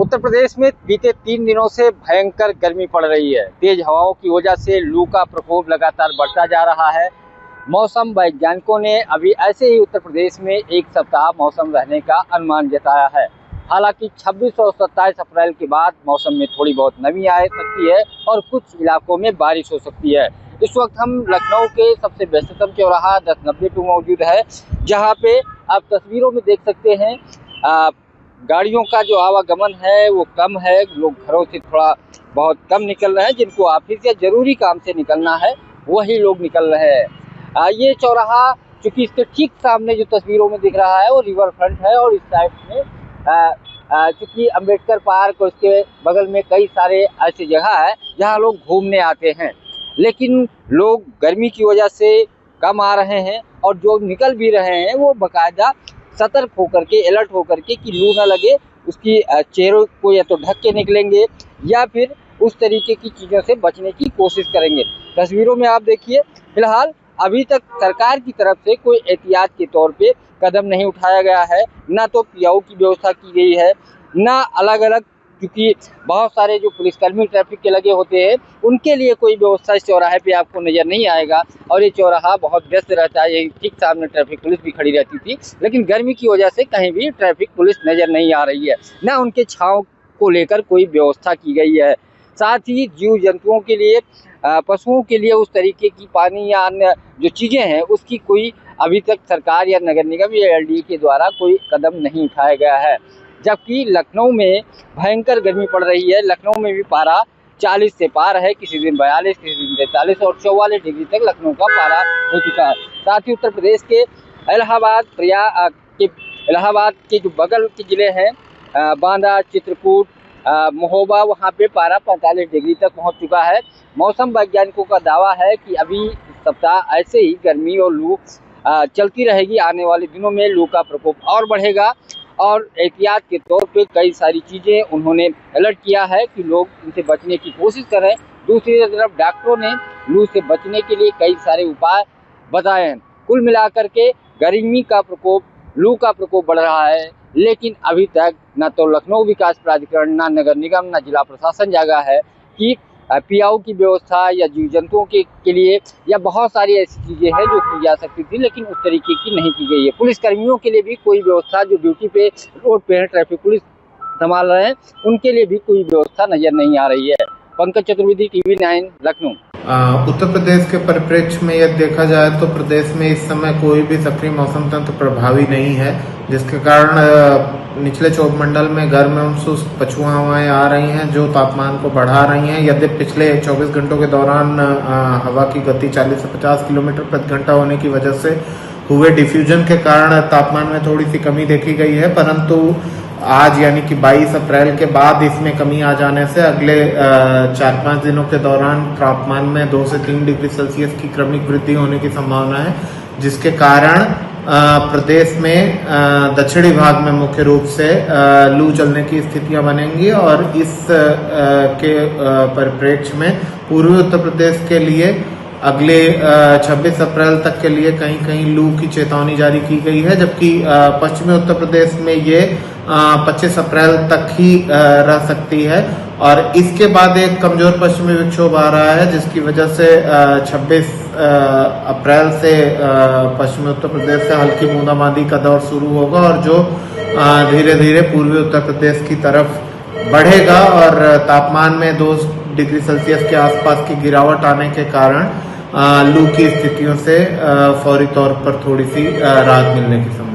उत्तर प्रदेश में बीते 3 दिनों से भयंकर गर्मी पड़ रही है। तेज हवाओं की वजह से लू का प्रकोप लगातार बढ़ता जा रहा है। मौसम वैज्ञानिकों ने अभी ऐसे ही उत्तर प्रदेश में एक सप्ताह मौसम रहने का अनुमान जताया है। हालांकि 26 और 27 अप्रैल के बाद मौसम में थोड़ी बहुत नमी आ सकती है और कुछ इलाकों में बारिश हो सकती है। इस वक्त हम लखनऊ के सबसे व्यस्ततम चौराहा 1090 पे मौजूद है, जहाँ पे आप तस्वीरों में देख सकते हैं गाड़ियों का जो आवागमन है वो कम है। लोग घरों से थोड़ा बहुत कम निकल रहे हैं। जिनको ऑफिस या जरूरी काम से निकलना है वही लोग निकल रहे हैं। ये चौराहा चूँकि इसके ठीक सामने जो तस्वीरों में दिख रहा है वो रिवर फ्रंट है और इस साइड में चूँकि अम्बेडकर पार्क और उसके बगल में कई सारे ऐसी जगह है जहाँ लोग घूमने आते हैं, लेकिन लोग गर्मी की वजह से कम आ रहे हैं और जो निकल भी रहे हैं वो बाकायदा सतर्क होकर के, अलर्ट होकर के कि लू ना लगे उसकी चेहरों को या तो ढक के निकलेंगे या फिर उस तरीके की चीज़ों से बचने की कोशिश करेंगे। तस्वीरों में आप देखिए, फिलहाल अभी तक सरकार की तरफ से कोई एहतियात के तौर पे कदम नहीं उठाया गया है। ना तो पियाऊ की व्यवस्था की गई है, ना अलग अलग, क्योंकि बहुत सारे जो पुलिसकर्मी ट्रैफिक के लगे होते हैं उनके लिए कोई व्यवस्था इस चौराहे पे आपको नज़र नहीं आएगा। और ये चौराहा बहुत व्यस्त रहता है। ये ठीक सामने ट्रैफिक पुलिस भी खड़ी रहती थी, लेकिन गर्मी की वजह से कहीं भी ट्रैफिक पुलिस नज़र नहीं आ रही है, ना उनके छांव को लेकर कोई व्यवस्था की गई है। साथ ही जीव जंतुओं के लिए, पशुओं के लिए उस तरीके की पानी या अन्य जो चीज़ें हैं उसकी कोई अभी तक सरकार या नगर निगम या LD के द्वारा कोई कदम नहीं उठाया गया है। जबकि लखनऊ में भयंकर गर्मी पड़ रही है। लखनऊ में भी पारा 40 से पार है, किसी दिन 42, किसी दिन 43 और 44 डिग्री तक लखनऊ का पारा हो चुका है। साथ ही उत्तर प्रदेश के इलाहाबाद के जो बगल के ज़िले हैं, बांदा, चित्रकूट, महोबा, वहाँ पे पारा 45 डिग्री तक पहुँच चुका है। मौसम वैज्ञानिकों का दावा है कि अभी इस सप्ताह ऐसे ही गर्मी और लू चलती रहेगी। आने वाले दिनों में लू का प्रकोप और बढ़ेगा और एहतियात के तौर पे कई सारी चीज़ें उन्होंने अलर्ट किया है कि लोग इनसे बचने की कोशिश करें। दूसरी तरफ डॉक्टरों ने लू से बचने के लिए कई सारे उपाय बताए हैं। कुल मिलाकर के गर्मी का प्रकोप, लू का प्रकोप बढ़ रहा है, लेकिन अभी तक न तो लखनऊ विकास प्राधिकरण, ना नगर निगम, ना जिला प्रशासन जागा है कि पियाऊ की व्यवस्था या जीव जंतुओं के लिए या बहुत सारी ऐसी चीज़ें हैं जो की जा सकती थी, लेकिन उस तरीके की नहीं की गई है। पुलिस कर्मियों के लिए भी कोई व्यवस्था, जो ड्यूटी पे रोड पे है, ट्रैफिक पुलिस संभाल रहे हैं, उनके लिए भी कोई व्यवस्था नजर नहीं आ रही है। पंकज चतुर्वेदी, TV 9, लखनऊ। उत्तर प्रदेश के परिप्रेक्ष्य में यदि देखा जाए तो प्रदेश में इस समय कोई भी सक्रिय मौसम तंत्र प्रभावी नहीं है, जिसके कारण निचले चौब मंडल में गर्म एवं शुष्क पछुआ हवाएं आ रही हैं जो तापमान को बढ़ा रही हैं। यदि पिछले 24 घंटों के दौरान हवा की गति 40 से 50 किलोमीटर प्रति घंटा होने की वजह से हुए डिफ्यूजन के कारण तापमान में थोड़ी सी कमी देखी गई है, परंतु आज यानी कि 22 अप्रैल के बाद इसमें कमी आ जाने से अगले 4-5 दिनों के दौरान तापमान में 2 से 3 डिग्री सेल्सियस की क्रमिक वृद्धि होने की संभावना है, जिसके कारण प्रदेश में दक्षिणी भाग में मुख्य रूप से लू चलने की स्थितियां बनेंगी और इस के परिप्रेक्ष्य में पूर्वी उत्तर प्रदेश के लिए अगले 26 अप्रैल तक के लिए कहीं कहीं लू की चेतावनी जारी की गई है, जबकि पश्चिमी उत्तर प्रदेश में ये 25 अप्रैल तक ही रह सकती है। और इसके बाद एक कमजोर पश्चिमी विक्षोभ आ रहा है, जिसकी वजह से 26 अप्रैल से पश्चिमी उत्तर प्रदेश से हल्की बूंदाबांदी का दौर शुरू होगा और जो धीरे धीरे पूर्वी उत्तर प्रदेश की तरफ बढ़ेगा और तापमान में 2 डिग्री सेल्सियस के आसपास की गिरावट आने के कारण लू की स्थितियों से फौरी तौर पर थोड़ी सी राहत मिलने की संभावना।